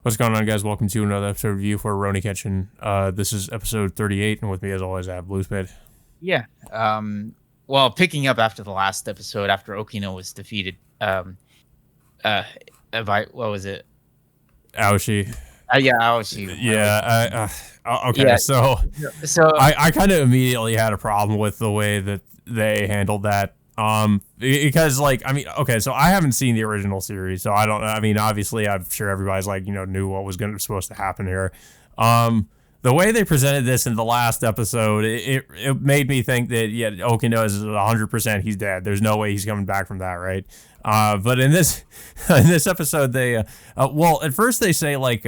What's going on, guys? Welcome to another episode of review for Rurouni Kenshin. This is episode 38, and with me, as always, I have Bluespade. Yeah. Well, picking up after the last episode, after Okino was defeated, uh, by what was it? Aoshi. Yeah, Aoshi. Okay, Yeah. so So I kind of immediately had a problem with the way that they handled that. Because, like, I mean, okay, so I haven't seen the original series, so I don't know. I mean, obviously, I'm sure everybody's, like, knew what was supposed to happen here. The way they presented this in the last episode, it made me think that, yeah, Okino is 100% he's dead. There's no way he's coming back from that, right? But in this in this episode, well, at first they say, like,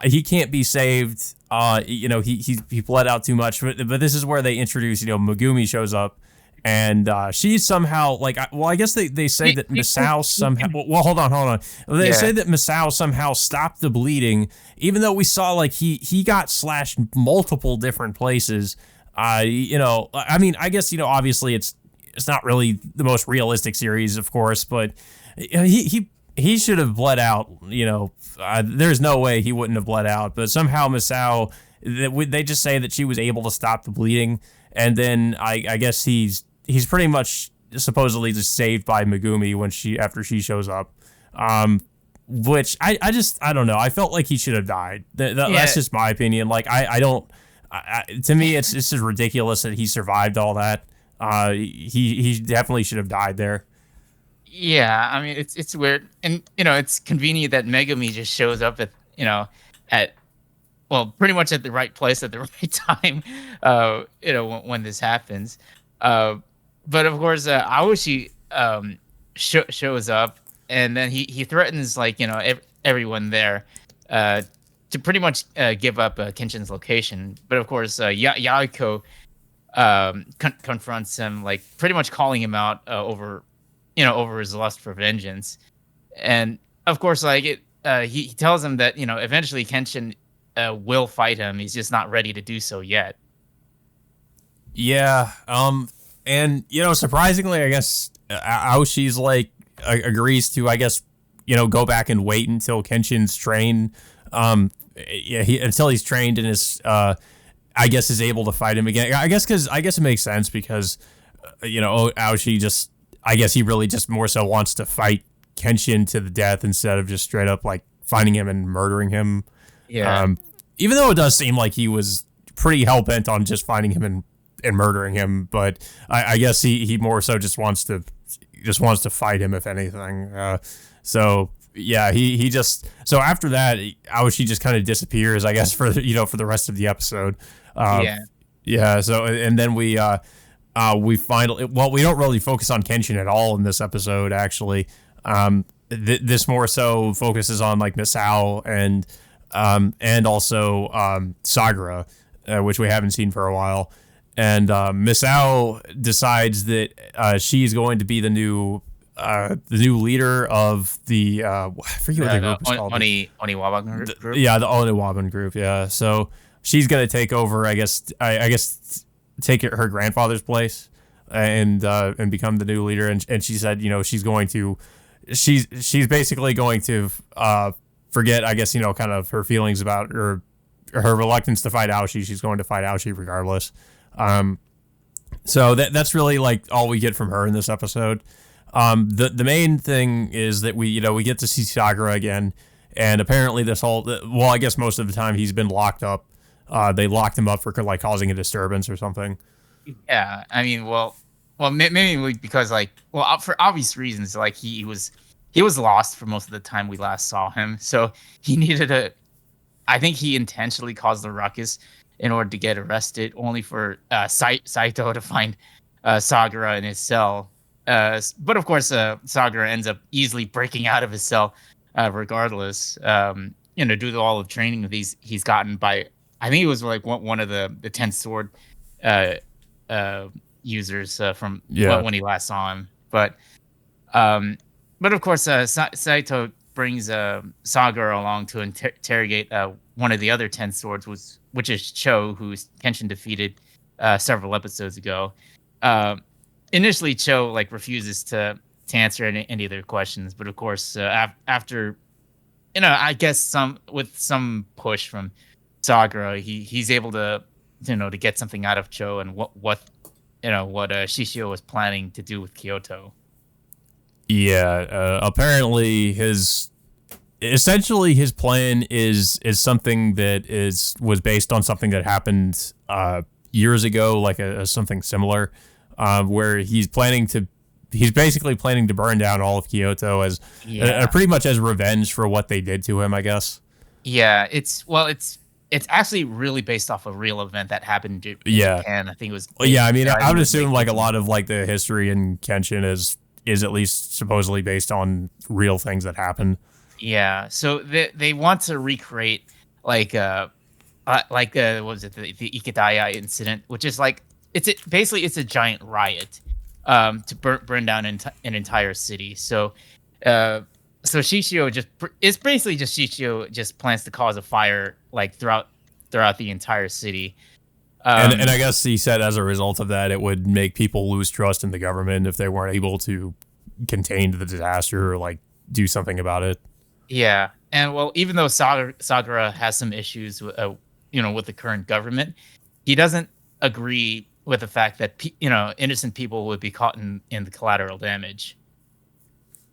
he can't be saved. He bled out too much. But this is where they introduce, Megumi shows up, and she's somehow, like, I guess they say that Misao somehow. Well, hold on. They say that Misao somehow stopped the bleeding, even though we saw, like, he got slashed multiple different places. I mean, I guess, obviously it's not really the most realistic series, of course, but he should have bled out. There's no way he wouldn't have bled out, but somehow Misao, they just say that she was able to stop the bleeding, and then I guess he's pretty much supposedly just saved by Megumi after she shows up. Which I don't know. I felt like he should have died. That's just my opinion. Like, I don't. To me, it's just ridiculous that he survived all that. He definitely should have died there. yeah, I mean it's weird, and it's convenient that Megami just shows up at well, pretty much at the right place at the right time. When this happens. But of course, Aoshi shows up, and then he threatens, like, everyone there to pretty much give up Kenshin's location. But of course, Yaiko confronts him, like, pretty much calling him out over his lust for vengeance. And of course, like, he tells him that eventually Kenshin will fight him. He's just not ready to do so yet. Yeah. And surprisingly, I guess Aoshi's, like, agrees to, I guess, go back and wait until Kenshin's trained. Until he's trained and I guess is able to fight him again. I guess it makes sense because Aoshi just, I guess he really just more so wants to fight Kenshin to the death instead of just straight up, like, finding him and murdering him. Yeah. Even though it does seem like he was pretty hell bent on just finding him and murdering him, but I guess he more so just wants to fight him, if anything. So yeah, he just, so after that, Aoshi just kind of disappears, I guess, for the rest of the episode. Yeah. Yeah. So, and then we finally, well, we don't really focus on Kenshin at all in this episode, actually. This more so focuses on, like, Misao and also Sagara, which we haven't seen for a while. And Misao decides that she's going to be the new leader of the I forget what the group is called. Oniwaban group. Yeah, the Oniwaban group. Yeah, so she's going to take over. I guess take her grandfather's place and become the new leader. And she said, she's basically going to forget, I guess, kind of her feelings about her reluctance to fight Aoshi. She's going to fight Aoshi regardless. So that's really, like, all we get from her in this episode. The main thing is that we get to see Sagara again, and apparently well, I guess most of the time he's been locked up. They locked him up for, like, causing a disturbance or something. Yeah, I mean, maybe because, like, well, for obvious reasons, like, he was lost for most of the time we last saw him, so he needed a. I think he intentionally caused the ruckus in order to get arrested, only for Saito to find Sagara in his cell. But of course, Sagara ends up easily breaking out of his cell, regardless. Due to all the training that he's gotten by, I think it was, like, one of the 10th sword users from when he last saw him. But of course, Saito brings Sagara along to interrogate one of the other 10 swords, which is Cho, who Kenshin defeated several episodes ago. Initially, Cho, like, refuses to answer any of their questions, but of course, after I guess some push from Sagura, he's able to to get something out of Cho and what Shishio was planning to do with Kyoto. Yeah, apparently essentially his plan is something that was based on something that happened years ago, like something similar, where he's basically planning to burn down all of Kyoto as pretty much as revenge for what they did to him, I guess. Yeah, it's actually really based off a real event that happened in Japan. I think it was. Yeah, I mean, I would assume like a lot of like the history in Kenshin is at least supposedly based on real things that happened. Yeah, so they want to recreate what was it, the Ikedaya incident, which is like basically it's a giant riot to burn down an entire city. So Shishio it's basically just Shishio just plans to cause a fire like throughout the entire city. And I guess he said as a result of that, it would make people lose trust in the government if they weren't able to contain the disaster or like do something about it. Yeah, and well, even though Sagura has some issues with with the current government, he doesn't agree with the fact that innocent people would be caught in the collateral damage.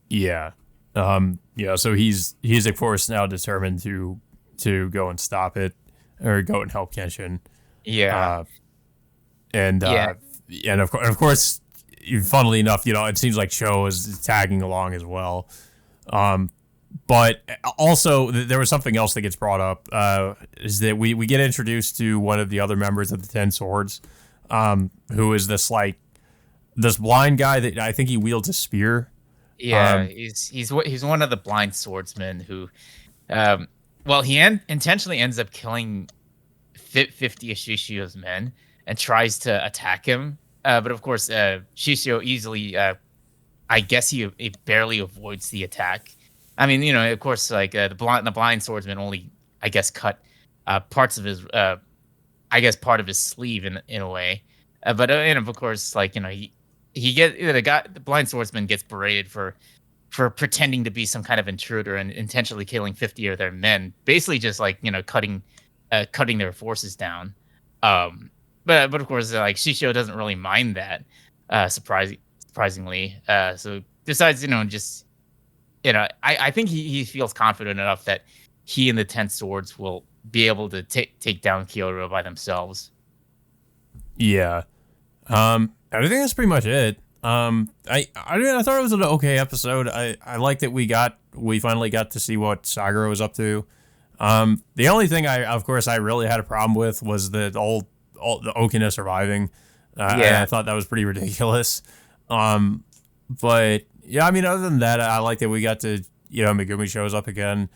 Yeah. Yeah, so he's of course now determined to go and stop it or go and help Kenshin. Yeah. And of course, funnily enough, it seems like Cho is tagging along as well. But also there was something else that gets brought up, is that we get introduced to one of the other members of the Ten Swords, who is this blind guy that I think he wields a spear. Yeah, he's one of the blind swordsmen who, he intentionally ends up killing 50 of Shishio's men and tries to attack him. But of course, Shishio easily, I guess he barely avoids the attack. I mean, of course, like the blind swordsman only, I guess, cut parts of his, part of his sleeve in a way. But of course, like the blind swordsman gets berated for pretending to be some kind of intruder and intentionally killing 50 of their men, basically just like cutting their forces down. But of course, like Shishio doesn't really mind that, surprisingly. So decides I think he feels confident enough that he and the 10 Swords will be able to take down Kyoto by themselves. Yeah. I think that's pretty much it. I thought it was an okay episode. I liked that we finally got to see what Sagura was up to. The only thing I really had a problem with was the Okina surviving. I thought that was pretty ridiculous. But yeah, I mean, other than that, I like that we got to, Megumi shows up again.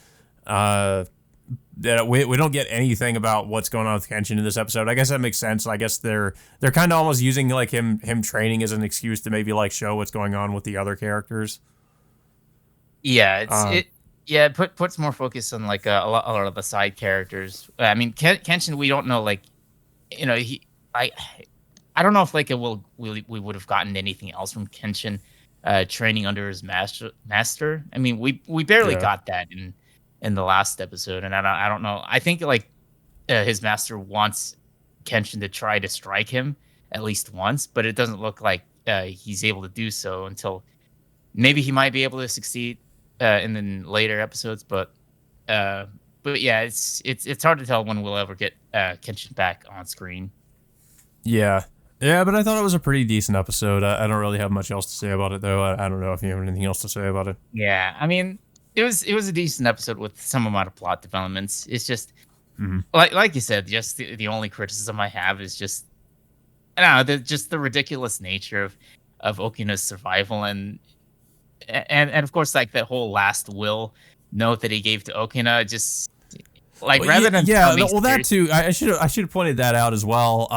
That we don't get anything about what's going on with Kenshin in this episode. I guess that makes sense. I guess they're kind of almost using like him training as an excuse to maybe like show what's going on with the other characters. Yeah, it puts more focus on like a lot of the side characters. I mean, Kenshin, we don't know, like, I don't know if like we would have gotten anything else from Kenshin training under his master. I mean, we barely got that in the last episode, and I don't know. I think like his master wants Kenshin to try to strike him at least once, but it doesn't look like he's able to do so until maybe he might be able to succeed in the later episodes. But yeah, it's hard to tell when we'll ever get Kenshin back on screen. Yeah, but I thought it was a pretty decent episode. I don't really have much else to say about it, though. I don't know if you have anything else to say about it. Yeah, I mean, it was a decent episode with some amount of plot developments. It's just like you said, just the only criticism I have is just just the ridiculous nature of Okina's survival and of course like that whole last will note that he gave to Okina, just like rather than that too. I should have pointed that out as well.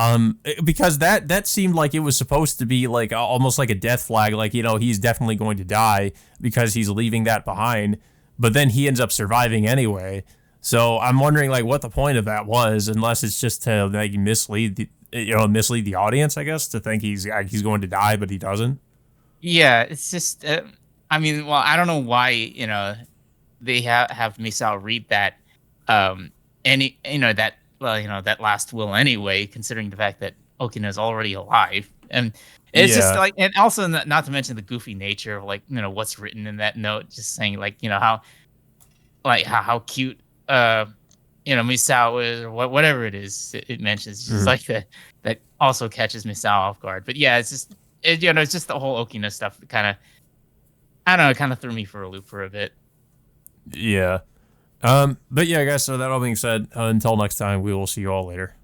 Because that seemed like it was supposed to be like almost like a death flag, like he's definitely going to die because he's leaving that behind. But then he ends up surviving anyway. So I'm wondering like what the point of that was, unless it's just to like mislead the audience, I guess, to think he's going to die, but he doesn't. Yeah, it's just. I mean, well, I don't know why they have Misao read that, any that that last will anyway, considering the fact that Okina is already alive, and it's just Yeah. like, and also not to mention the goofy nature of like what's written in that note, just saying like how how cute Misao is, or whatever it is it mentions. It's just Mhm. like that also catches Misao off guard. But yeah, it's just it's just the whole Okina stuff that kind of, I don't know, it kind of threw me for a loop for a bit. Yeah. But yeah, guys, so that all being said, until next time, we will see you all later.